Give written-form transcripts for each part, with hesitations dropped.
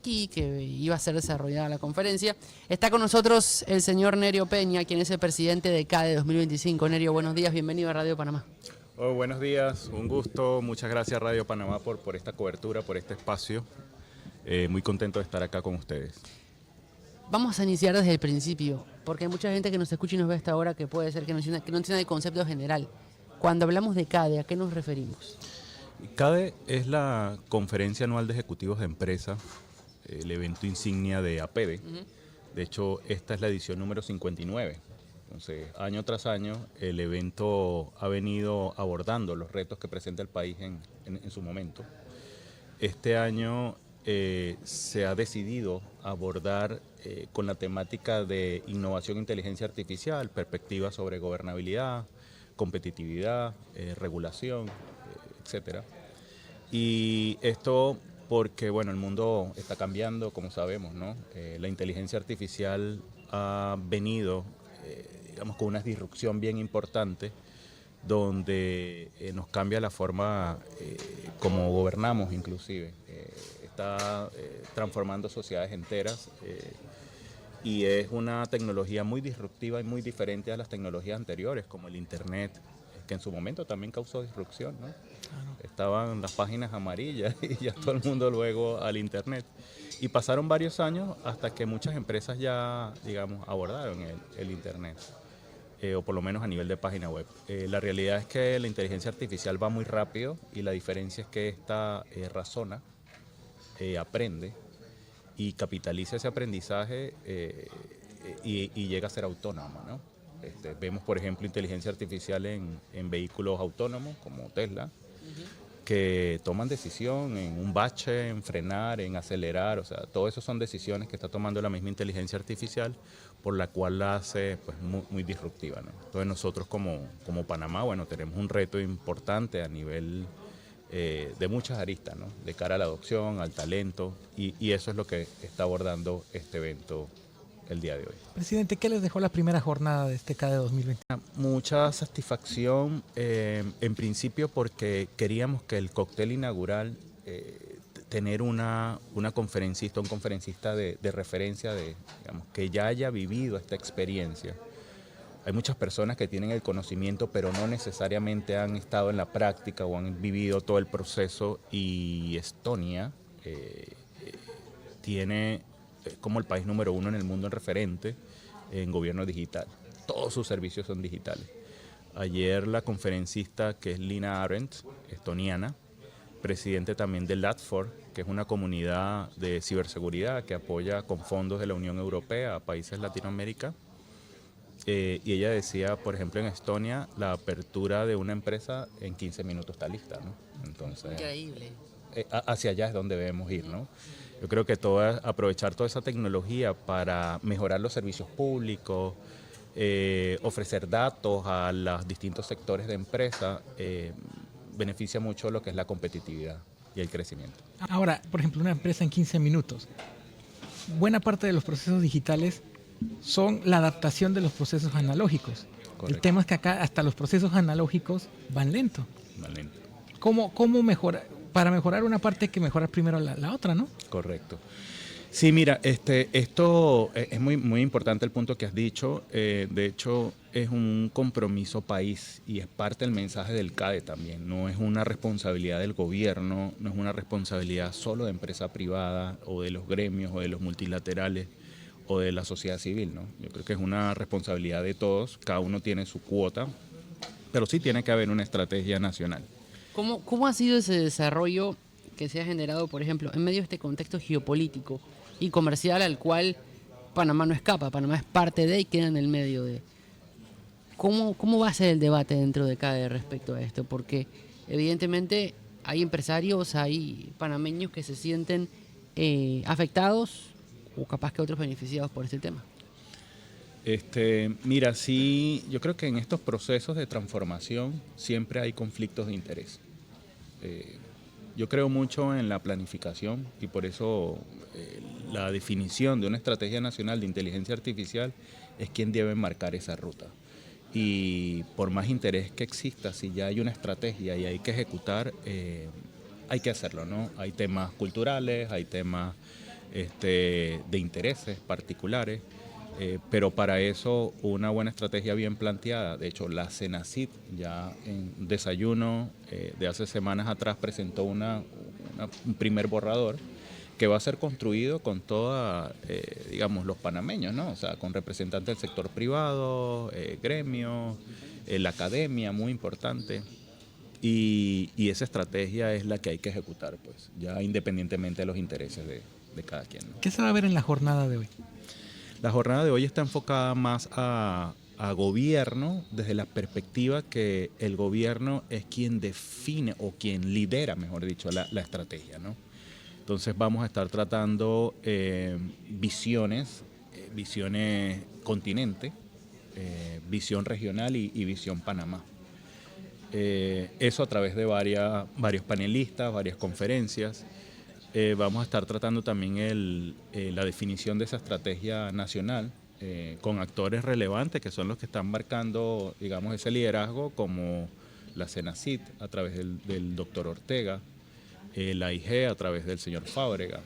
Aquí que iba a ser desarrollada la conferencia. Está con nosotros el señor Nerio Peña, quien es el presidente de CADE 2025. Nerio, buenos días, bienvenido a Radio Panamá. Oh, buenos días, un gusto, muchas gracias Radio Panamá por esta cobertura, por este espacio. Muy contento de estar acá con ustedes. Vamos a iniciar desde el principio, porque hay mucha gente que nos escucha y nos ve hasta ahora que puede ser que no entienda el concepto general. Cuando hablamos de CADE, ¿a qué nos referimos? CADE es la Conferencia Anual de Ejecutivos de Empresa, el evento insignia de APEDE. De hecho, esta es la edición número 59. Entonces, año tras año, el evento ha venido abordando los retos que presenta el país en su momento. Este año se ha decidido abordar con la temática de innovación e inteligencia artificial, perspectivas sobre gobernabilidad, competitividad, regulación, etcétera. Y esto porque, bueno, el mundo está cambiando, como sabemos, ¿no? La inteligencia artificial ha venido, digamos, con una disrupción bien importante, donde nos cambia la forma como gobernamos, inclusive. Está transformando sociedades enteras y es una tecnología muy disruptiva y muy diferente a las tecnologías anteriores, como el Internet, que en su momento también causó disrupción, ¿no? Claro. Estaban las páginas amarillas y ya todo el mundo luego al Internet. Y pasaron varios años hasta que muchas empresas ya, digamos, abordaron el Internet. O por lo menos a nivel de página web. La realidad es que la inteligencia artificial va muy rápido y la diferencia es que esta razona, aprende y capitaliza ese aprendizaje y llega a ser autónoma, ¿no? Vemos, por ejemplo, inteligencia artificial en vehículos autónomos como Tesla, que toman decisión en un bache, en frenar, en acelerar, o sea, todo eso son decisiones que está tomando la misma inteligencia artificial, por la cual la hace pues, muy disruptiva, ¿no? Entonces nosotros como Panamá, bueno, tenemos un reto importante a nivel de muchas aristas, ¿no? De cara a la adopción, al talento, y eso es lo que está abordando este evento el día de hoy. Presidente, ¿qué les dejó la primera jornada de este CADE 2020? Mucha satisfacción, en principio porque queríamos que el cóctel inaugural, tener una conferencista, un conferencista de referencia, digamos, que ya haya vivido esta experiencia. Hay muchas personas que tienen el conocimiento, pero no necesariamente han estado en la práctica o han vivido todo el proceso, y Estonia tiene como el país número 1 en el mundo en referente en gobierno digital. Todos sus servicios son digitales. Ayer la conferencista, que es Lina Arendt, estoniana, presidente también de LATFOR, que es una comunidad de ciberseguridad que apoya con fondos de la Unión Europea a países de Latinoamérica. Y ella decía, por ejemplo, en Estonia, la apertura de una empresa en 15 minutos está lista, ¿no? Entonces, increíble. Hacia allá es donde debemos ir, ¿no? Yo creo que aprovechar toda esa tecnología para mejorar los servicios públicos, ofrecer datos a los distintos sectores de empresa, beneficia mucho lo que es la competitividad y el crecimiento. Ahora, por ejemplo, una empresa en 15 minutos. Buena parte de los procesos digitales son la adaptación de los procesos analógicos. Correcto. El tema es que acá hasta los procesos analógicos van lento. Van lento. ¿Cómo mejorar? Para mejorar una parte hay que mejorar primero la otra, ¿no? Correcto. Sí, mira, esto es muy importante el punto que has dicho. De hecho, es un compromiso país y es parte del mensaje del CADE también. No es una responsabilidad del gobierno, no es una responsabilidad solo de empresa privada o de los gremios o de los multilaterales o de la sociedad civil, ¿no? Yo creo que es una responsabilidad de todos. Cada uno tiene su cuota, pero sí tiene que haber una estrategia nacional. ¿Cómo ha sido ese desarrollo que se ha generado, por ejemplo, en medio de este contexto geopolítico y comercial al cual Panamá no escapa? Panamá es parte de y queda en el medio de. ¿Cómo va a ser el debate dentro de CADE respecto a esto? Porque evidentemente hay empresarios, hay panameños que se sienten afectados o capaz que otros beneficiados por este tema. Mira, sí, yo creo que en estos procesos de transformación siempre hay conflictos de interés. Yo creo mucho en la planificación y por eso la definición de una estrategia nacional de inteligencia artificial es quien debe marcar esa ruta. Y por más interés que exista, si ya hay una estrategia y hay que ejecutar, hay que hacerlo, ¿no? Hay temas culturales, hay temas de intereses particulares. Pero para eso una buena estrategia bien planteada. De hecho, la Senacid ya en desayuno de hace semanas atrás presentó un primer borrador que va a ser construido con toda, digamos, los panameños, ¿no? O sea, con representantes del sector privado, gremios, la academia, muy importante. Y esa estrategia es la que hay que ejecutar, pues, ya independientemente de los intereses de cada quien, ¿no? ¿Qué se va a ver en la jornada de hoy? La jornada de hoy está enfocada más a gobierno, desde la perspectiva que el gobierno es quien define o quien lidera, mejor dicho, la estrategia, ¿no? Entonces vamos a estar tratando visiones continente, visión regional y visión Panamá. Eso a través de varios panelistas, varias conferencias. Vamos a estar tratando también la definición de esa estrategia nacional con actores relevantes que son los que están marcando, digamos, ese liderazgo, como la Senacid a través del doctor Ortega, la IG a través del señor Fábrega,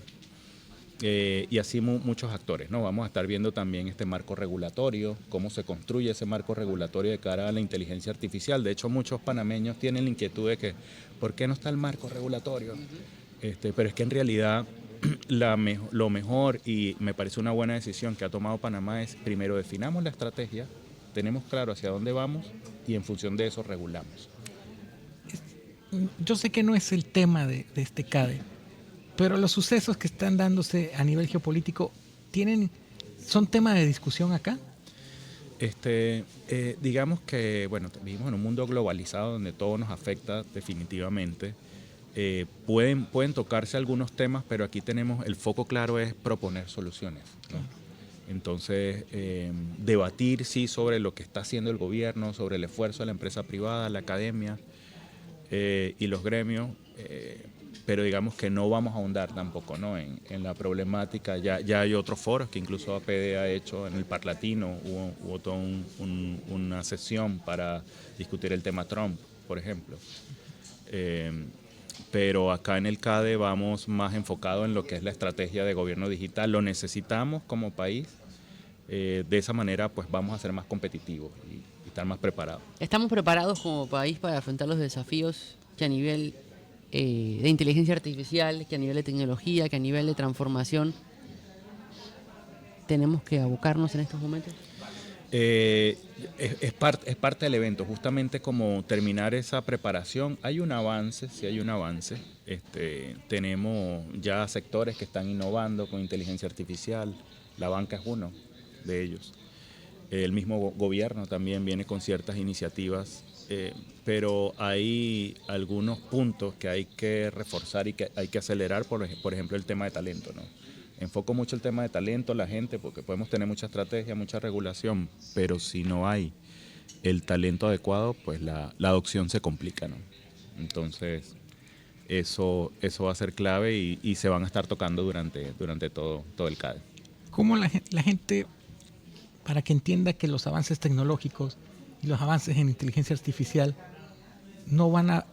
y así muchos actores, ¿no? Vamos a estar viendo también este marco regulatorio, cómo se construye ese marco regulatorio de cara a la inteligencia artificial. De hecho, muchos panameños tienen la inquietud de que, ¿por qué no está el marco regulatorio? Pero es que en realidad lo mejor, y me parece una buena decisión que ha tomado Panamá, es primero definamos la estrategia, tenemos claro hacia dónde vamos y en función de eso regulamos. Yo sé que no es el tema de este CADE, pero los sucesos que están dándose a nivel geopolítico son tema de discusión acá. Digamos que, bueno, vivimos en un mundo globalizado donde todo nos afecta definitivamente. Pueden tocarse algunos temas, pero aquí tenemos, el foco claro es proponer soluciones, ¿no? Entonces, debatir sí sobre lo que está haciendo el gobierno, sobre el esfuerzo de la empresa privada, la academia y los gremios, pero digamos que no vamos a ahondar tampoco, ¿no? en la problemática. Ya hay otros foros que incluso APD ha hecho. En el Parlatino hubo toda una sesión para discutir el tema Trump, por ejemplo. Pero acá en el CADE vamos más enfocado en lo que es la estrategia de gobierno digital. Lo necesitamos como país. De esa manera pues vamos a ser más competitivos y estar más preparados. ¿Estamos preparados como país para afrontar los desafíos que a nivel de inteligencia artificial, que a nivel de tecnología, que a nivel de transformación tenemos que abocarnos en estos momentos? Es parte del evento, justamente como terminar esa preparación. Hay un avance, sí hay un avance. Tenemos ya sectores que están innovando con inteligencia artificial. La banca es uno de ellos. El mismo gobierno también viene con ciertas iniciativas, pero hay algunos puntos que hay que reforzar y que hay que acelerar, por ejemplo, el tema de talento, ¿no? Enfoco mucho el tema de talento, la gente, porque podemos tener mucha estrategia, mucha regulación, pero si no hay el talento adecuado, pues la adopción se complica, ¿no? Entonces, eso va a ser clave y se van a estar tocando durante todo el CADE. ¿Cómo la gente, para que entienda que los avances tecnológicos y los avances en inteligencia artificial no van a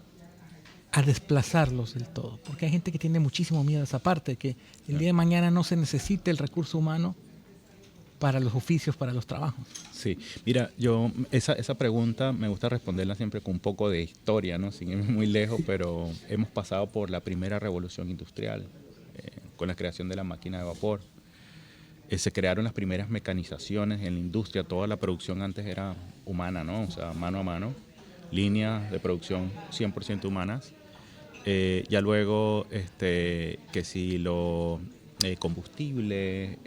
desplazarlos del todo? Porque hay gente que tiene muchísimo miedo a esa parte, que el día de mañana no se necesite el recurso humano para los oficios, para los trabajos. Sí, mira, esa pregunta me gusta responderla siempre con un poco de historia, ¿no? Sin irme muy lejos, pero hemos pasado por la primera revolución industrial, con la creación de la máquina de vapor. Se crearon las primeras mecanizaciones en la industria. Toda la producción antes era humana, ¿no? O sea, mano a mano, líneas de producción 100% humanas. Ya luego, que si los combustibles,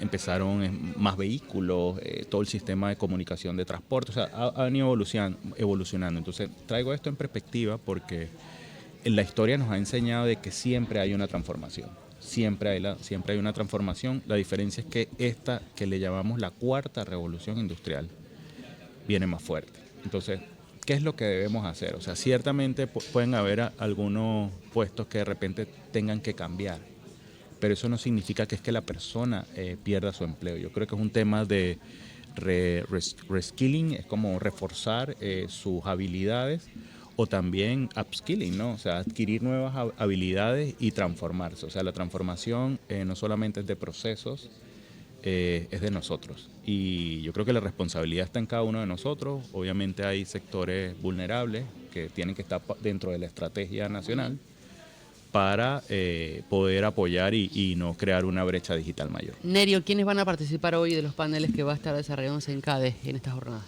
empezaron más vehículos, todo el sistema de comunicación de transporte, o sea, han ido evolucionando. Entonces, traigo esto en perspectiva porque la historia nos ha enseñado de que siempre hay una transformación. Siempre hay una transformación. La diferencia es que esta, que le llamamos la cuarta revolución industrial, viene más fuerte. Entonces, ¿qué es lo que debemos hacer? O sea, ciertamente pueden haber algunos puestos que de repente tengan que cambiar, pero eso no significa que es que la persona pierda su empleo. Yo creo que es un tema de reskilling, es como reforzar sus habilidades o también upskilling, ¿no? O sea, adquirir nuevas habilidades y transformarse. O sea, la transformación no solamente es de procesos, es de nosotros. Y yo creo que la responsabilidad está en cada uno de nosotros. Obviamente hay sectores vulnerables que tienen que estar dentro de la estrategia nacional para poder apoyar y no crear una brecha digital mayor. Nerio, ¿quiénes van a participar hoy de los paneles que va a estar desarrollándose en CADE en esta jornada?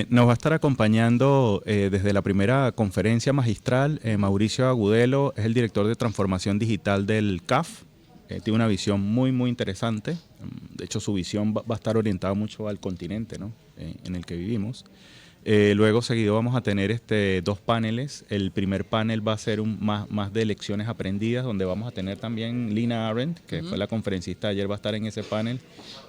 Nos va a estar acompañando desde la primera conferencia magistral Mauricio Agudelo, es el director de transformación digital del CAF. Tiene una visión muy, muy interesante. De hecho, su visión va a estar orientada mucho al continente, ¿no? En el que vivimos. Luego, seguido, vamos a tener 2 paneles. El primer panel va a ser más de lecciones aprendidas, donde vamos a tener también Lina Arendt, que fue la conferencista ayer, va a estar en ese panel.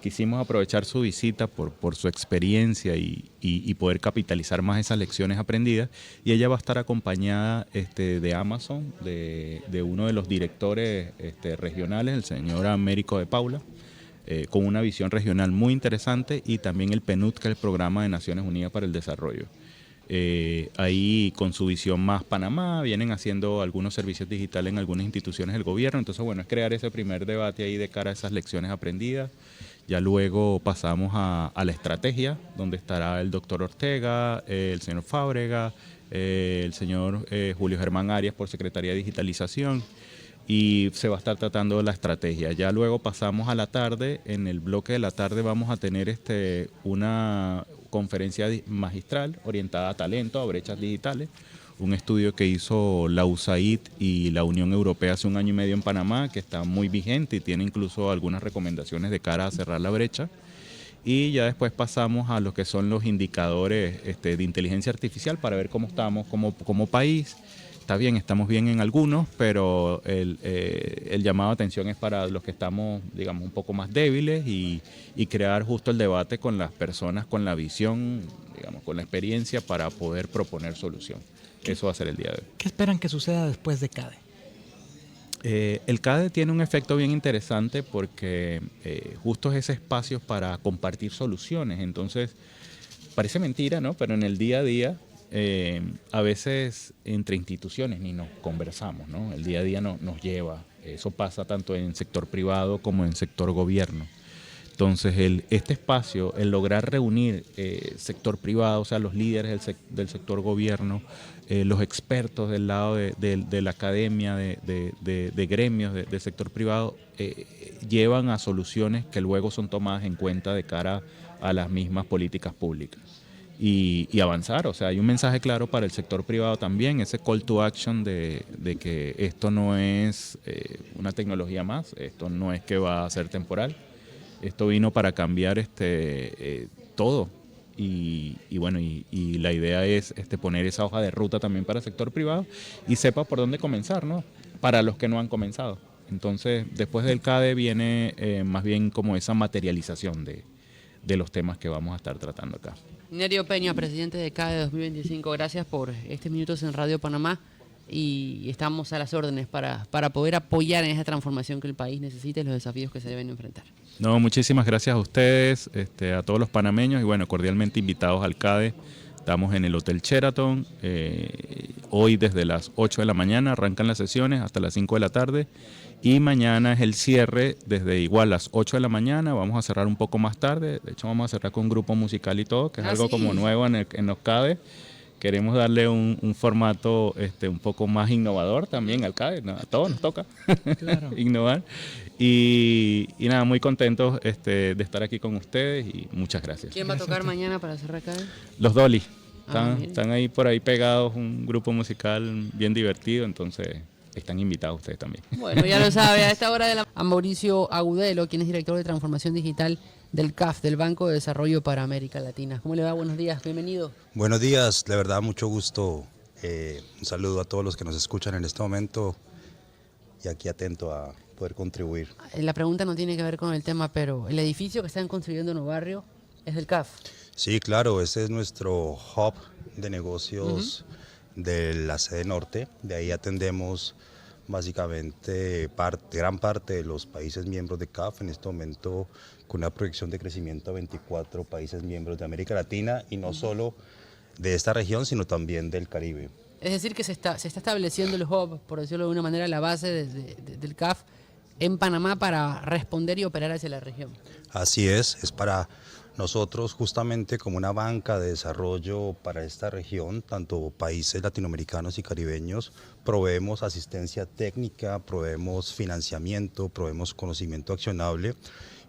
Quisimos aprovechar su visita por su experiencia y poder capitalizar más esas lecciones aprendidas. Y ella va a estar acompañada de Amazon, de uno de los directores regionales, el señor Américo de Paula, con una visión regional muy interesante, y también el PNUD, que es el Programa de Naciones Unidas para el Desarrollo. Ahí con su visión más Panamá, vienen haciendo algunos servicios digitales en algunas instituciones del gobierno. Entonces, bueno, es crear ese primer debate ahí de cara a esas lecciones aprendidas. Ya luego pasamos a la estrategia, donde estará el doctor Ortega, el señor Fábrega, el señor Julio Germán Arias por Secretaría de Digitalización, y se va a estar tratando la estrategia. Ya luego pasamos a la tarde. En el bloque de la tarde vamos a tener una conferencia magistral orientada a talento, a brechas digitales, un estudio que hizo la USAID y la Unión Europea hace 1 año y medio en Panamá, que está muy vigente y tiene incluso algunas recomendaciones de cara a cerrar la brecha. Y ya después pasamos a lo que son los indicadores de inteligencia artificial para ver cómo estamos como país. Está bien, estamos bien en algunos, pero el llamado de atención es para los que estamos, digamos, un poco más débiles, y crear justo el debate con las personas, con la visión, digamos, con la experiencia para poder proponer solución. Eso va a ser el día de hoy. ¿Qué esperan que suceda después de CADE? El CADE tiene un efecto bien interesante porque justo es ese espacio para compartir soluciones. Entonces, parece mentira, ¿no? Pero en el día a día, a veces entre instituciones ni nos conversamos, ¿no? El día a día nos lleva. Eso pasa tanto en sector privado como en sector gobierno. Entonces, este espacio, el lograr reunir sector privado, o sea, los líderes del sector gobierno, los expertos del lado de la academia, de gremios del sector privado, llevan a soluciones que luego son tomadas en cuenta de cara a las mismas políticas públicas. Y avanzar, o sea, hay un mensaje claro para el sector privado también, ese call to action de que esto no es una tecnología más, esto no es que va a ser temporal, esto vino para cambiar todo. Y bueno, y la idea es poner esa hoja de ruta también para el sector privado y sepa por dónde comenzar, ¿no? Para los que no han comenzado. Entonces, después del CADE viene más bien como esa materialización de los temas que vamos a estar tratando acá. Nerio Peña, presidente de CADE 2025, gracias por Minutos en Radio Panamá, y estamos a las órdenes para poder apoyar en esa transformación que el país necesita y los desafíos que se deben enfrentar. No, muchísimas gracias a ustedes, a todos los panameños, y bueno, cordialmente invitados al CADE. Estamos en el Hotel Sheraton, hoy desde las 8 de la mañana arrancan las sesiones hasta las 5 de la tarde, y mañana es el cierre desde igual las 8 de la mañana, vamos a cerrar un poco más tarde, de hecho vamos a cerrar con un grupo musical y todo, que es algo como nuevo en los CADE. Queremos darle un formato un poco más innovador también al CADE, ¿no? A todos nos toca claro. Innovar. Y nada, muy contentos de estar aquí con ustedes, y muchas gracias. ¿Quién va a tocar mañana para cerrar CADE? Los Dolly. Están ahí por ahí pegados, un grupo musical bien divertido, entonces están invitados ustedes también. Bueno, ya lo sabe, a esta hora a Mauricio Agudelo, quien es director de transformación digital del CAF, del Banco de Desarrollo para América Latina. ¿Cómo le va? Buenos días, bienvenido. Buenos días, de verdad mucho gusto. Un saludo a todos los que nos escuchan en este momento, y aquí atento a poder contribuir. La pregunta no tiene que ver con el tema, pero el edificio que están construyendo en el barrio es del CAF. Sí, claro, este es nuestro hub de negocios de la sede norte. De ahí atendemos básicamente gran parte de los países miembros de CAF, en este momento con una proyección de crecimiento a 24 países miembros de América Latina, y no solo de esta región, sino también del Caribe. Es decir, que se está estableciendo el hub, por decirlo de una manera, la base del CAF en Panamá para responder y operar hacia la región. Así es para nosotros justamente como una banca de desarrollo para esta región, tanto países latinoamericanos y caribeños, proveemos asistencia técnica, proveemos financiamiento, proveemos conocimiento accionable.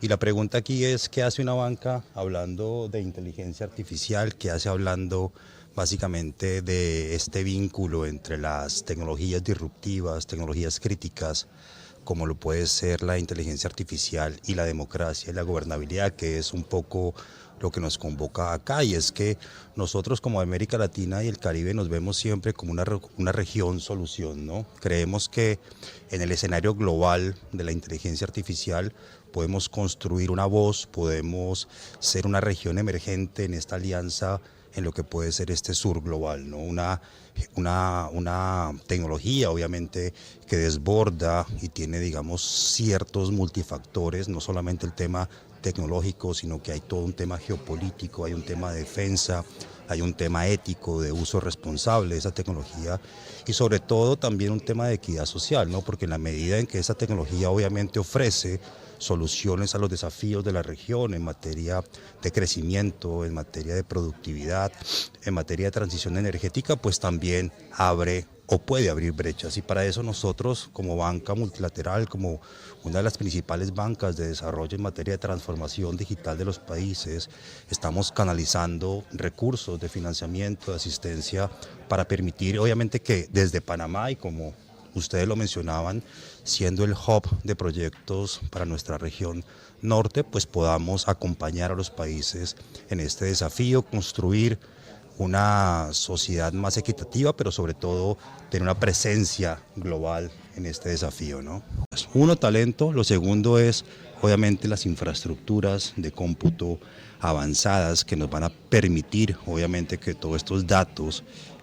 Y la pregunta aquí es, ¿qué hace una banca hablando de inteligencia artificial? ¿Qué hace hablando básicamente de este vínculo entre las tecnologías disruptivas, tecnologías críticas, como lo puede ser la inteligencia artificial y la democracia y la gobernabilidad, que es un poco lo que nos convoca acá? Y es que nosotros como América Latina y el Caribe nos vemos siempre como una región solución, ¿no? Creemos que en el escenario global de la inteligencia artificial podemos construir una voz, podemos ser una región emergente en esta alianza en lo que puede ser este sur global, ¿no? Una tecnología obviamente que desborda y tiene, digamos, ciertos multifactores, no solamente el tema tecnológico, sino que hay todo un tema geopolítico, hay un tema de defensa, hay un tema ético de uso responsable de esa tecnología y sobre todo también un tema de equidad social, ¿no? Porque en la medida en que esa tecnología obviamente ofrece soluciones a los desafíos de la región en materia de crecimiento, en materia de productividad, en materia de transición energética, pues también abre o puede abrir brechas. Y para eso nosotros como banca multilateral, como una de las principales bancas de desarrollo en materia de transformación digital de los países, estamos canalizando recursos de financiamiento, de asistencia para permitir obviamente que desde Panamá y como ustedes lo mencionaban, siendo el hub de proyectos para nuestra región norte, pues podamos acompañar a los países en este desafío, construir una sociedad más equitativa, pero sobre todo tener una presencia global en este desafío, ¿no? Uno, talento. Lo segundo es, obviamente, las infraestructuras de cómputo avanzadas que nos van a permitir, obviamente, que todos estos datos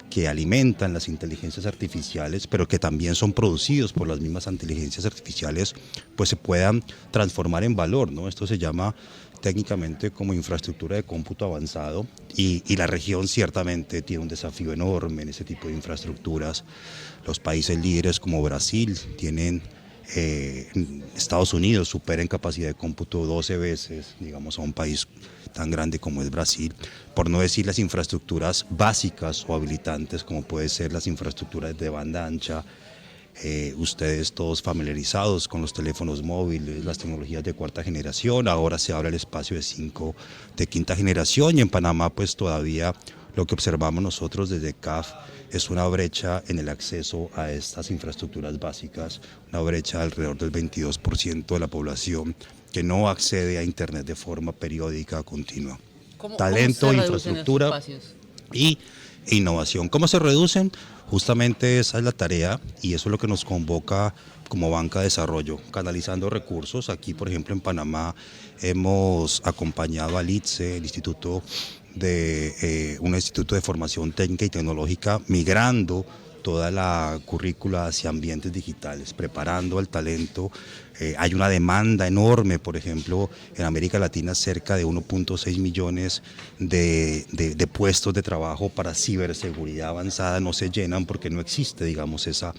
que alimentan las inteligencias artificiales, pero que también son producidos por las mismas inteligencias artificiales, pues se puedan transformar en valor, ¿no? Esto se llama técnicamente como infraestructura de cómputo avanzado y la región ciertamente tiene un desafío enorme en ese tipo de infraestructuras. Los países líderes como Brasil tienen, Estados Unidos supera en capacidad de cómputo 12 veces, digamos, a un país tan grande como es Brasil, por no decir las infraestructuras básicas o habilitantes como puede ser las infraestructuras de banda ancha. Ustedes todos familiarizados con los teléfonos móviles, las tecnologías de cuarta generación, ahora se abre el espacio de quinta generación y en Panamá pues todavía lo que observamos nosotros desde CAF es una brecha en el acceso a estas infraestructuras básicas, una brecha de alrededor del 22% de la población que no accede a Internet de forma periódica, continua. Talento, infraestructura e innovación. ¿Cómo se reducen? Justamente esa es la tarea y eso es lo que nos convoca como banca de desarrollo, canalizando recursos. Aquí, por ejemplo, en Panamá hemos acompañado al ITSE, el un instituto de formación técnica y tecnológica, migrando toda la currícula hacia ambientes digitales, preparando al talento. Hay una demanda enorme, por ejemplo, en América Latina cerca de 1.6 millones de puestos de trabajo para ciberseguridad avanzada no se llenan porque no existe, digamos, esa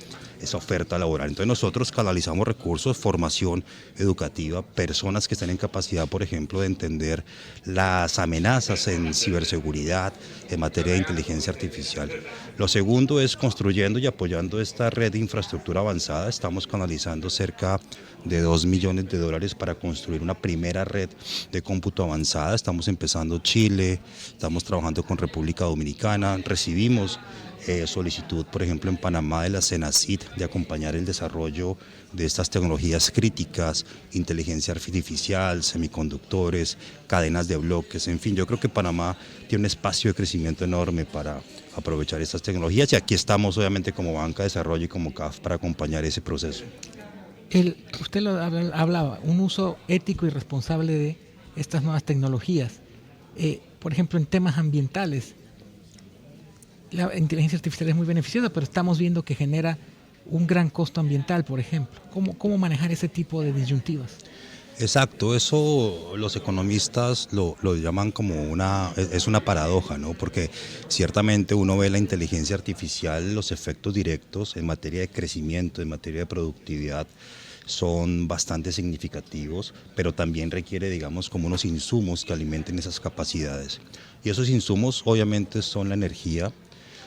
oferta laboral. Entonces nosotros canalizamos recursos, formación educativa, personas que están en capacidad, por ejemplo, de entender las amenazas en ciberseguridad, en materia de inteligencia artificial. Lo segundo es construyendo y apoyando esta red de infraestructura avanzada. Estamos canalizando cerca de $2 millones para construir una primera red de cómputo avanzada. Estamos empezando Chile, estamos trabajando con República Dominicana, recibimos solicitud, por ejemplo, en Panamá de la CENACIT de acompañar el desarrollo de estas tecnologías críticas, inteligencia artificial, semiconductores, cadenas de bloques, en fin, yo creo que Panamá tiene un espacio de crecimiento enorme para aprovechar estas tecnologías y aquí estamos obviamente como banca de desarrollo y como CAF para acompañar ese proceso. Usted lo hablaba, un uso ético y responsable de estas nuevas tecnologías. Por ejemplo, en temas ambientales, la inteligencia artificial es muy beneficiosa, pero estamos viendo que genera un gran costo ambiental, por ejemplo. ¿Cómo manejar ese tipo de disyuntivas? Exacto, eso los economistas lo llaman como es una paradoja, ¿no? Porque ciertamente uno ve la inteligencia artificial, los efectos directos en materia de crecimiento, en materia de productividad, son bastante significativos, pero también requiere, digamos, como unos insumos que alimenten esas capacidades. Y esos insumos obviamente son la energía,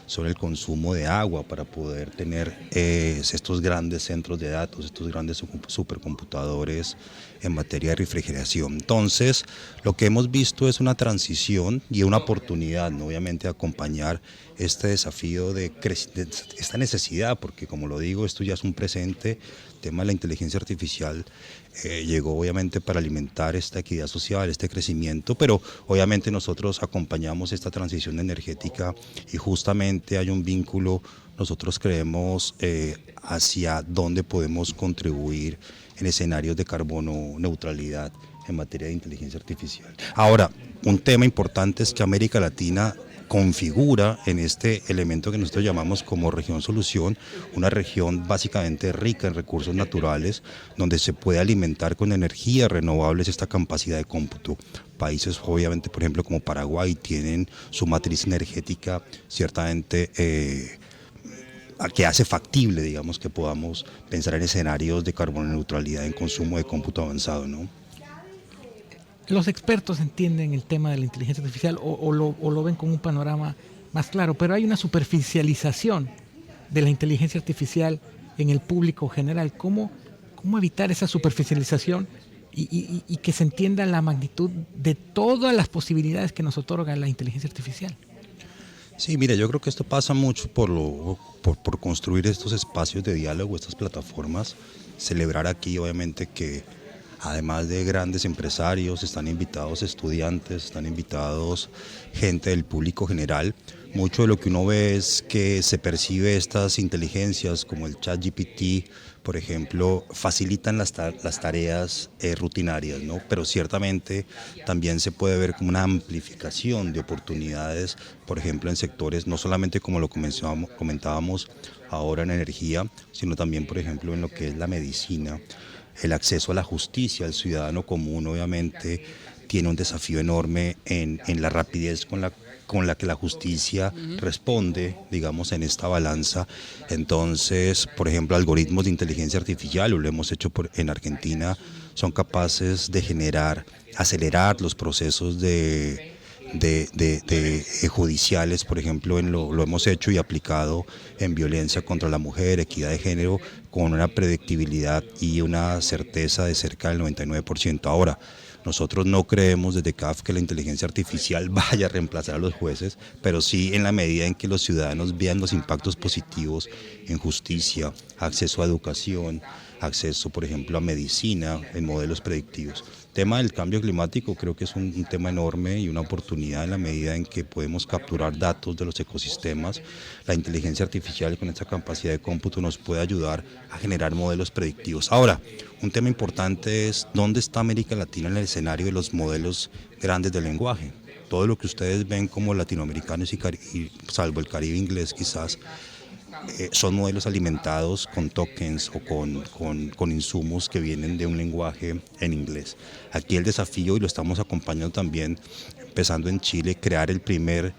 son el consumo de agua para poder tener estos grandes centros de datos, estos grandes supercomputadores en materia de refrigeración. Entonces, lo que hemos visto es una transición y una oportunidad, ¿no? Obviamente, de acompañar este desafío de esta necesidad, porque como lo digo, esto ya es un presente, el tema de la inteligencia artificial llegó obviamente para alimentar esta equidad social, este crecimiento, pero obviamente nosotros acompañamos esta transición energética y justamente hay un vínculo, nosotros creemos, hacia dónde podemos contribuir en escenarios de carbono neutralidad en materia de inteligencia artificial. Ahora, un tema importante es que América Latina configura en este elemento que nosotros llamamos como región solución, una región básicamente rica en recursos naturales, donde se puede alimentar con energías renovables esta capacidad de cómputo. Países, obviamente, por ejemplo, como Paraguay, tienen su matriz energética ciertamente que hace factible, digamos, que podamos pensar en escenarios de carbono neutralidad en consumo de cómputo avanzado, ¿no? Los expertos entienden el tema de la inteligencia artificial o lo ven con un panorama más claro, pero hay una superficialización de la inteligencia artificial en el público general. ¿Cómo evitar esa superficialización y que se entienda la magnitud de todas las posibilidades que nos otorga la inteligencia artificial? Sí, mira, yo creo que esto pasa mucho por construir estos espacios de diálogo, estas plataformas, celebrar aquí obviamente que además de grandes empresarios, están invitados estudiantes, están invitados gente del público general. Mucho de lo que uno ve es que se percibe estas inteligencias como el ChatGPT, por ejemplo, facilitan las tareas rutinarias, ¿no? Pero ciertamente también se puede ver como una amplificación de oportunidades, por ejemplo, en sectores, no solamente como lo comentábamos ahora en energía, sino también, por ejemplo, en lo que es la medicina. El acceso a la justicia, el ciudadano común obviamente tiene un desafío enorme en la rapidez con la que la justicia responde, digamos, en esta balanza. Entonces, por ejemplo, algoritmos de inteligencia artificial, lo hemos hecho en Argentina, son capaces de acelerar los procesos de judiciales, por ejemplo, lo hemos hecho y aplicado en violencia contra la mujer, equidad de género, con una predictibilidad y una certeza de cerca del 99%. Ahora, nosotros no creemos desde CAF que la inteligencia artificial vaya a reemplazar a los jueces, pero sí en la medida en que los ciudadanos vean los impactos positivos en justicia, acceso a educación, acceso, por ejemplo, a medicina, en modelos predictivos. El tema del cambio climático creo que es un tema enorme y una oportunidad en la medida en que podemos capturar datos de los ecosistemas. La inteligencia artificial con esta capacidad de cómputo nos puede ayudar a generar modelos predictivos. Ahora, un tema importante es dónde está América Latina en el escenario de los modelos grandes de lenguaje. Todo lo que ustedes ven como latinoamericanos y salvo el Caribe inglés quizás, son modelos alimentados con tokens o con insumos que vienen de un lenguaje en inglés. Aquí el desafío, y lo estamos acompañando también, empezando en Chile, crear el primer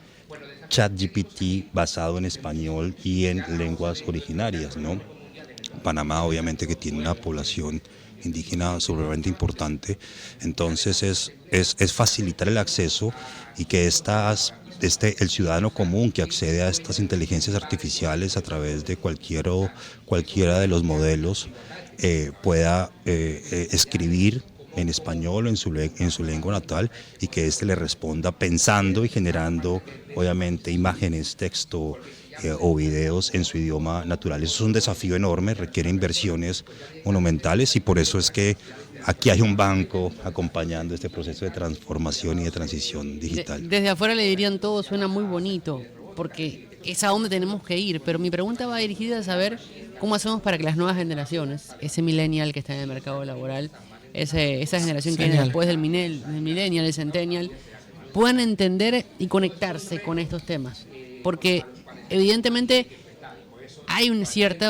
ChatGPT basado en español y en lenguas originarias, ¿no? Panamá obviamente que tiene una población indígena sumamente importante, entonces es facilitar el acceso y que el ciudadano común que accede a estas inteligencias artificiales a través de cualquiera de los modelos pueda escribir en español o en su lengua natal y que éste le responda pensando y generando obviamente imágenes, texto o videos en su idioma natural. Eso es un desafío enorme, requiere inversiones monumentales y por eso es que aquí hay un banco acompañando este proceso de transformación y de transición digital. Desde afuera le dirían todo suena muy bonito, porque es a donde tenemos que ir, pero mi pregunta va dirigida a saber cómo hacemos para que las nuevas generaciones, ese millennial que está en el mercado laboral, esa generación que viene después del millennial, el centennial, puedan entender y conectarse con estos temas, porque evidentemente hay una cierta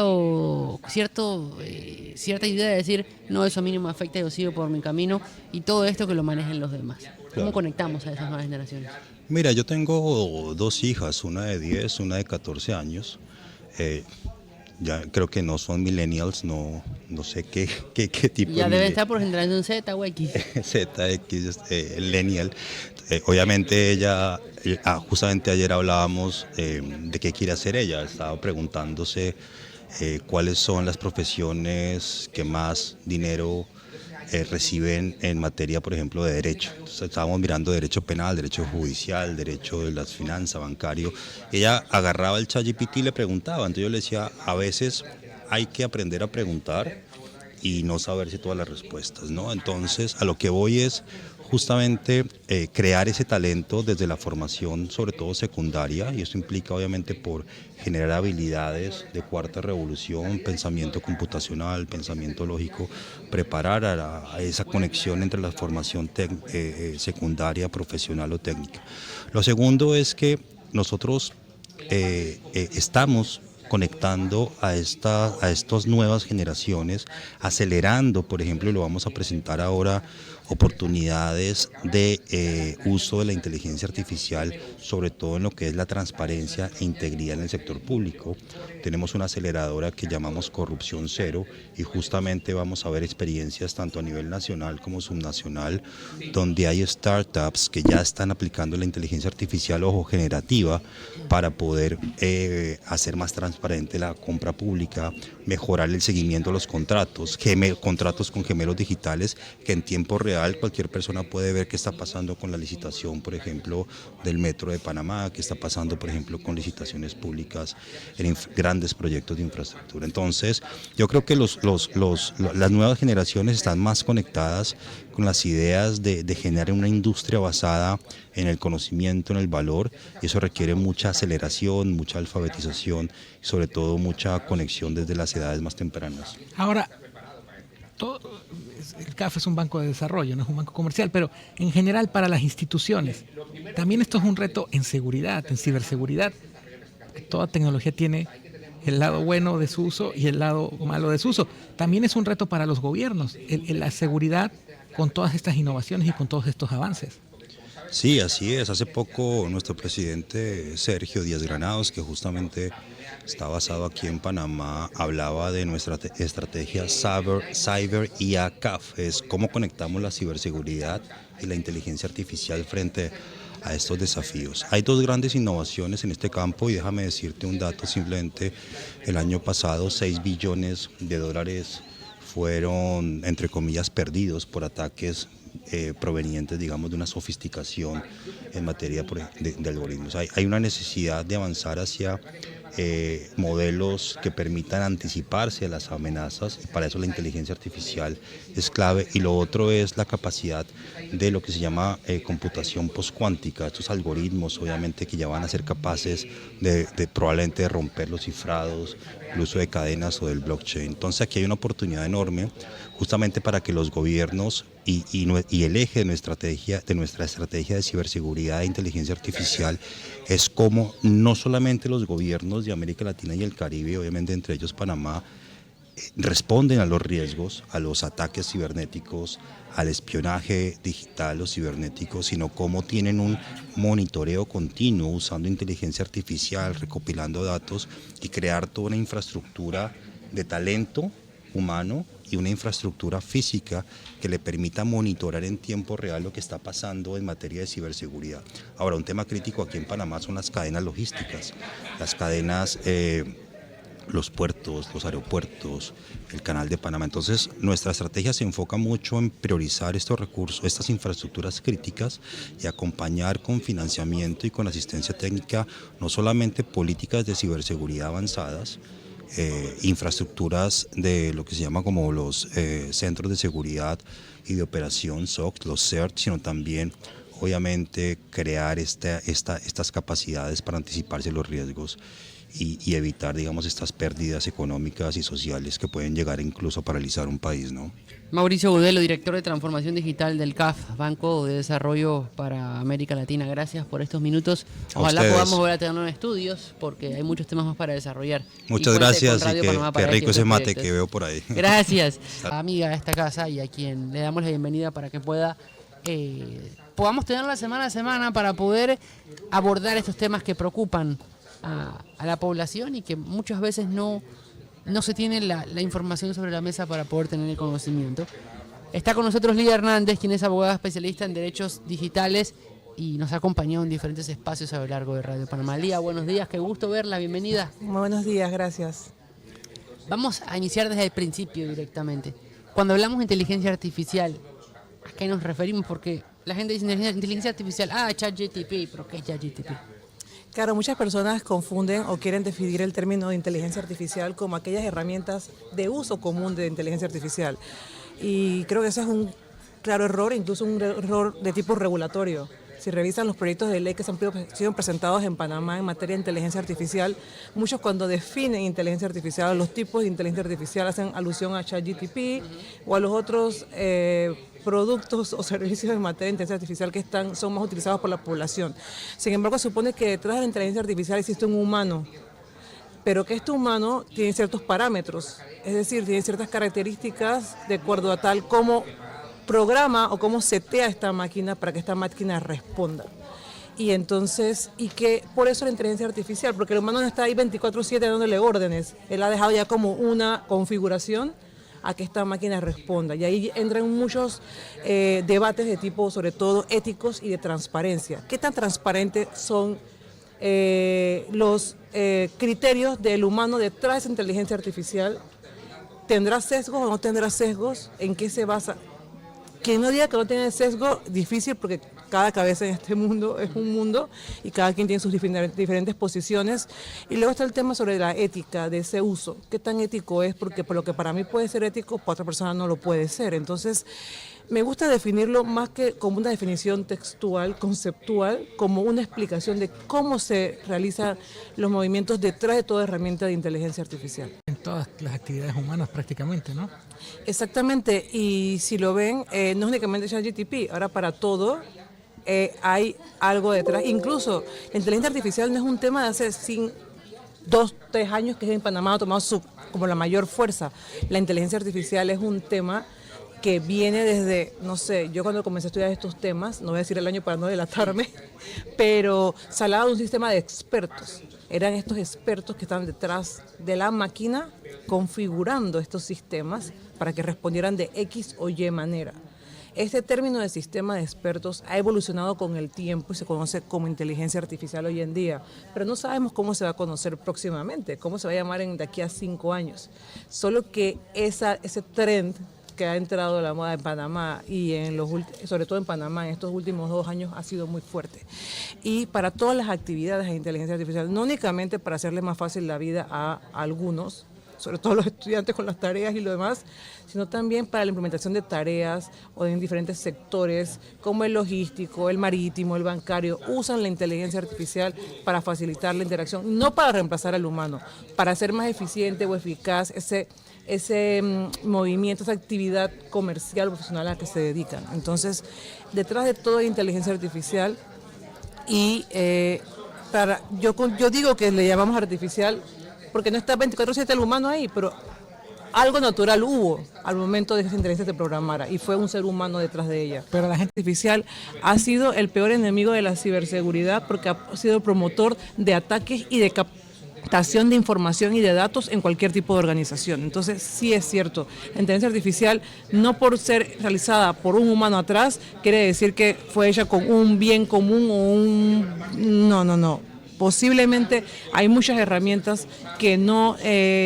idea de decir, no, eso a mí no me afecta, yo sigo por mi camino, y todo esto que lo manejen los demás. ¿Cómo Claro. conectamos a esas nuevas generaciones? Mira, yo tengo dos hijas, una de 10, una de 14 años. Eh, ya creo que no son millennials, no sé qué tipo Ya de deben estar por generación Z o X. ZX, millennial. Obviamente ella, justamente ayer hablábamos de qué quiere hacer ella. Estaba preguntándose cuáles son las profesiones que más dinero reciben en materia, por ejemplo, de derecho. Entonces, estábamos mirando derecho penal, derecho judicial, derecho de las finanzas, bancario. Ella agarraba el ChatGPT y le preguntaba. Entonces yo le decía, a veces hay que aprender a preguntar y no saberse todas las respuestas, ¿no? Entonces, a lo que voy es justamente crear ese talento desde la formación, sobre todo secundaria, y esto implica obviamente por generar habilidades de cuarta revolución, pensamiento computacional, pensamiento lógico, preparar a esa conexión entre la formación secundaria, profesional o técnica. Lo segundo es que nosotros estamos conectando a estas nuevas generaciones, acelerando, por ejemplo, y lo vamos a presentar ahora, oportunidades de uso de la inteligencia artificial, sobre todo en lo que es la transparencia e integridad en el sector público. Tenemos una aceleradora que llamamos Corrupción Cero y justamente vamos a ver experiencias tanto a nivel nacional como subnacional, donde hay startups que ya están aplicando la inteligencia artificial, ojo, generativa, para poder hacer más transparente la compra pública, mejorar el seguimiento de los contratos, contratos con gemelos digitales, que en tiempo real cualquier persona puede ver qué está pasando con la licitación, por ejemplo, del Metro de Panamá, qué está pasando, por ejemplo, con licitaciones públicas en grandes proyectos de infraestructura. Entonces, yo creo que las nuevas generaciones están más conectadas con las ideas de generar una industria basada en el conocimiento, en el valor, y eso requiere mucha aceleración, mucha alfabetización y sobre todo mucha conexión desde las edades más tempranas. Ahora, el CAF es un banco de desarrollo, no es un banco comercial, pero en general para las instituciones, también esto es un reto en seguridad, en ciberseguridad. Toda tecnología tiene el lado bueno de su uso y el lado malo de su uso. También es un reto para los gobiernos, la seguridad con todas estas innovaciones y con todos estos avances. Sí, así es. Hace poco nuestro presidente Sergio Díaz Granados, que justamente está basado aquí en Panamá, hablaba de nuestra estrategia Cyber IACAF, es cómo conectamos la ciberseguridad y la inteligencia artificial frente a estos desafíos. Hay dos grandes innovaciones en este campo y déjame decirte un dato, simplemente el año pasado 6 billones de dólares fueron, entre comillas, perdidos por ataques provenientes, digamos, de una sofisticación en materia de algoritmos. Hay una necesidad de avanzar hacia modelos que permitan anticiparse a las amenazas, y para eso la inteligencia artificial es clave, y lo otro es la capacidad de lo que se llama computación postcuántica, estos algoritmos obviamente que ya van a ser capaces de probablemente de romper los cifrados, el uso de cadenas o del blockchain. Entonces aquí hay una oportunidad enorme justamente para que los gobiernos y el eje de nuestra estrategia de ciberseguridad e inteligencia artificial es cómo no solamente los gobiernos de América Latina y el Caribe, obviamente entre ellos Panamá, responden a los riesgos, a los ataques cibernéticos, al espionaje digital o cibernético, sino cómo tienen un monitoreo continuo usando inteligencia artificial, recopilando datos y crear toda una infraestructura de talento humano y una infraestructura física que le permita monitorar en tiempo real lo que está pasando en materia de ciberseguridad. Ahora, un tema crítico aquí en Panamá son las cadenas logísticas, las cadenas, los puertos, los aeropuertos, el canal de Panamá. Entonces, nuestra estrategia se enfoca mucho en priorizar estos recursos, estas infraestructuras críticas y acompañar con financiamiento y con asistencia técnica no solamente políticas de ciberseguridad avanzadas, infraestructuras de lo que se llama como los centros de seguridad y de operación SOC, los CERT, sino también obviamente crear estas capacidades para anticiparse los riesgos. y evitar, digamos, estas pérdidas económicas y sociales que pueden llegar incluso a paralizar un país, ¿no? Mauricio Gudelo, director de Transformación Digital del CAF, Banco de Desarrollo para América Latina. Gracias por estos minutos. Ojalá podamos volver a tenerlo en estudios, porque hay muchos temas más para desarrollar. Muchas gracias y qué rico ese mate que veo por ahí. Gracias, amiga de esta casa, y a quien le damos la bienvenida para que podamos tenerla semana a semana para poder abordar estos temas que preocupan a la población y que muchas veces no se tiene la información sobre la mesa para poder tener el conocimiento. Está con nosotros Lía Hernández, quien es abogada especialista en derechos digitales y nos ha acompañado en diferentes espacios a lo largo de Radio Panamá. Lía, buenos días, qué gusto verla, bienvenida. Muy buenos días, gracias. Vamos a iniciar desde el principio directamente. Cuando hablamos de inteligencia artificial, ¿a qué nos referimos? Porque la gente dice inteligencia artificial, ChatGPT, pero ¿qué es ChatGPT? Claro, muchas personas confunden o quieren definir el término de inteligencia artificial como aquellas herramientas de uso común de inteligencia artificial. Y creo que ese es un claro error, incluso un error de tipo regulatorio. Si revisan los proyectos de ley que se han sido presentados en Panamá en materia de inteligencia artificial, muchos cuando definen inteligencia artificial, los tipos de inteligencia artificial hacen alusión a ChatGPT o a los otros productos o servicios en materia de inteligencia artificial que son más utilizados por la población. Sin embargo, se supone que detrás de la inteligencia artificial existe un humano, pero que este humano tiene ciertos parámetros, es decir, tiene ciertas características de acuerdo a tal como programa o cómo setea esta máquina para que esta máquina responda. Y entonces, y que por eso la inteligencia artificial, porque el humano no está ahí 24/7 dándole órdenes, él ha dejado ya como una configuración a que esta máquina responda. Y ahí entran muchos debates de tipo, sobre todo, éticos y de transparencia. ¿Qué tan transparentes son los criterios del humano detrás de esa inteligencia artificial? ¿Tendrá sesgos o no tendrá sesgos? ¿En qué se basa? Quien no diga que no tiene sesgo, difícil, porque cada cabeza en este mundo es un mundo y cada quien tiene sus diferentes posiciones. Y luego está el tema sobre la ética de ese uso. ¿Qué tan ético es? Porque por lo que para mí puede ser ético, para otra persona no lo puede ser. Entonces, me gusta definirlo más que como una definición textual, conceptual, como una explicación de cómo se realizan los movimientos detrás de toda herramienta de inteligencia artificial. En todas las actividades humanas prácticamente, ¿no? Exactamente, y si lo ven, no es únicamente ChatGPT, ahora para todo hay algo detrás. Incluso la inteligencia artificial no es un tema de hace 2, 3 años que en Panamá ha tomado como la mayor fuerza. La inteligencia artificial es un tema que viene desde, no sé, yo cuando comencé a estudiar estos temas, no voy a decir el año para no delatarme, pero se hablaba de un sistema de expertos. Eran estos expertos que estaban detrás de la máquina configurando estos sistemas para que respondieran de X o Y manera. Este término de sistema de expertos ha evolucionado con el tiempo y se conoce como inteligencia artificial hoy en día, pero no sabemos cómo se va a conocer próximamente, cómo se va a llamar de aquí a 5 años. Solo que ese trend que ha entrado a la moda en Panamá y sobre todo en Panamá en estos últimos 2 años ha sido muy fuerte. Y para todas las actividades de inteligencia artificial, no únicamente para hacerle más fácil la vida a algunos, sobre todo los estudiantes con las tareas y lo demás, sino también para la implementación de tareas o en diferentes sectores como el logístico, el marítimo, el bancario, usan la inteligencia artificial para facilitar la interacción, no para reemplazar al humano, para hacer más eficiente o eficaz ese movimiento, esa actividad comercial o profesional a la que se dedican. Entonces, detrás de todo hay inteligencia artificial y yo digo que le llamamos artificial porque no está 24/7 el humano ahí, pero algo natural hubo al momento de que esa inteligencia se programara y fue un ser humano detrás de ella. Pero la inteligencia artificial ha sido el peor enemigo de la ciberseguridad porque ha sido el promotor de ataques y de captación de información y de datos en cualquier tipo de organización. Entonces, sí es cierto, la inteligencia artificial, no por ser realizada por un humano atrás, quiere decir que fue hecha con un bien común o No. Posiblemente hay muchas herramientas que no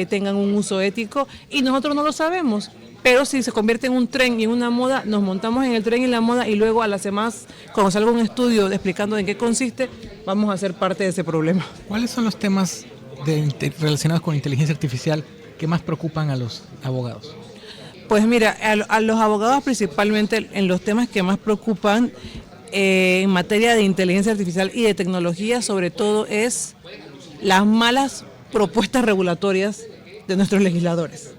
tengan un uso ético y nosotros no lo sabemos. Pero si se convierte en un tren y en una moda, nos montamos en el tren y la moda y luego a las semanas, cuando salga un estudio explicando en qué consiste, vamos a ser parte de ese problema. ¿Cuáles son los temas relacionados con inteligencia artificial que más preocupan a los abogados? Pues mira, a los abogados principalmente en los temas que más preocupan en materia de inteligencia artificial y de tecnología, sobre todo es las malas propuestas regulatorias de nuestros legisladores.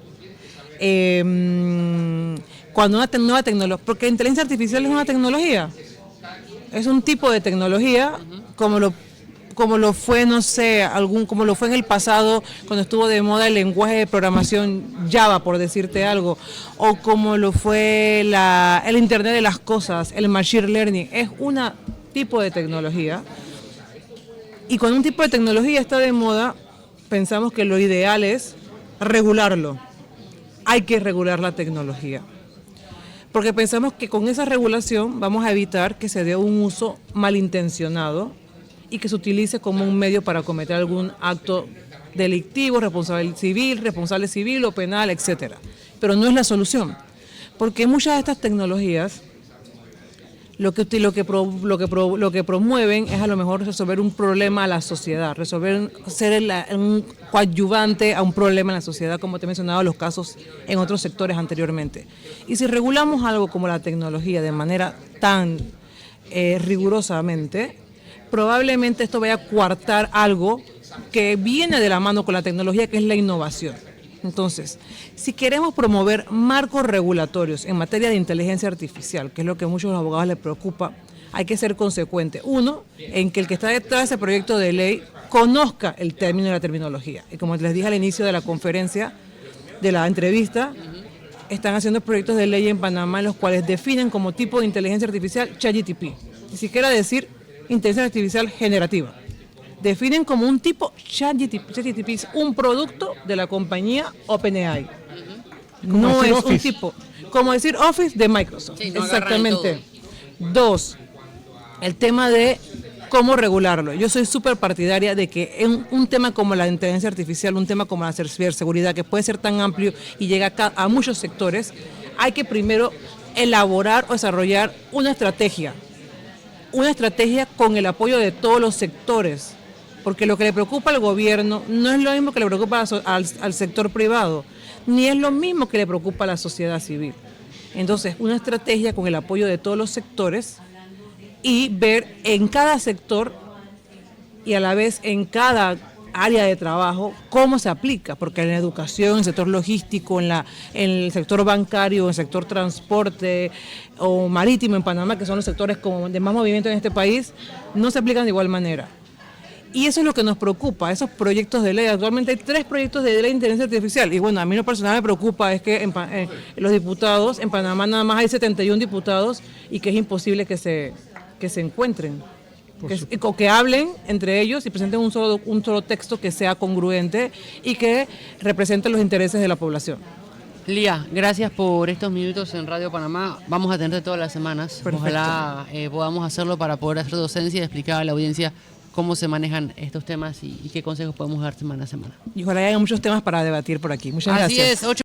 Cuando una nueva tecnología, porque inteligencia artificial es una tecnología, es un tipo de tecnología como lo fue, no sé, como lo fue en el pasado cuando estuvo de moda el lenguaje de programación Java, por decirte algo, o como lo fue el Internet de las cosas, el machine learning. Es un tipo de tecnología, y cuando un tipo de tecnología está de moda, pensamos que lo ideal es regularlo. Hay que regular la tecnología, porque pensamos que con esa regulación vamos a evitar que se dé un uso malintencionado y que se utilice como un medio para cometer algún acto delictivo, responsable civil o penal, etcétera. Pero no es la solución, porque muchas de estas tecnologías lo que promueven es a lo mejor resolver un problema a la sociedad, ser un coadyuvante a un problema en la sociedad, como te he mencionado los casos en otros sectores anteriormente. Y si regulamos algo como la tecnología de manera tan rigurosamente, probablemente esto vaya a coartar algo que viene de la mano con la tecnología, que es la innovación. Entonces, si queremos promover marcos regulatorios en materia de inteligencia artificial, que es lo que a muchos de los abogados les preocupa, hay que ser consecuente. Uno, en que el que está detrás de ese proyecto de ley conozca el término y la terminología. Y como les dije al inicio de la conferencia, de la entrevista, están haciendo proyectos de ley en Panamá en los cuales definen como tipo de inteligencia artificial ChatGPT. Ni siquiera decir inteligencia artificial generativa. Definen como un tipo ChatGPT es un producto de la compañía OpenAI. No es Office. Un tipo, como decir Office de Microsoft. Sí, no exactamente. Dos, el tema de cómo regularlo. Yo soy súper partidaria de que en un tema como la inteligencia artificial, un tema como la ciberseguridad, que puede ser tan amplio y llega a muchos sectores, hay que primero elaborar o desarrollar una estrategia con el apoyo de todos los sectores, porque lo que le preocupa al gobierno no es lo mismo que le preocupa al sector privado, ni es lo mismo que le preocupa a la sociedad civil. Entonces, una estrategia con el apoyo de todos los sectores y ver en cada sector y a la vez en cada área de trabajo cómo se aplica, porque en la educación, en el sector logístico, en el sector bancario, en el sector transporte o marítimo en Panamá, que son los sectores de más movimiento en este país, no se aplican de igual manera. Y eso es lo que nos preocupa, esos proyectos de ley. Actualmente hay 3 proyectos de ley de inteligencia artificial. Y bueno, a mí lo personal me preocupa es que los diputados, en Panamá nada más hay 71 diputados y que es imposible que se encuentren. Que hablen entre ellos y presenten un solo texto que sea congruente y que represente los intereses de la población. Lía, gracias por estos minutos en Radio Panamá. Vamos a tenerte todas las semanas. Perfecto. Ojalá podamos hacerlo para poder hacer docencia y explicar a la audiencia cómo se manejan estos temas y qué consejos podemos dar semana a semana. Y ojalá haya muchos temas para debatir por aquí. Muchas gracias. Así es, 8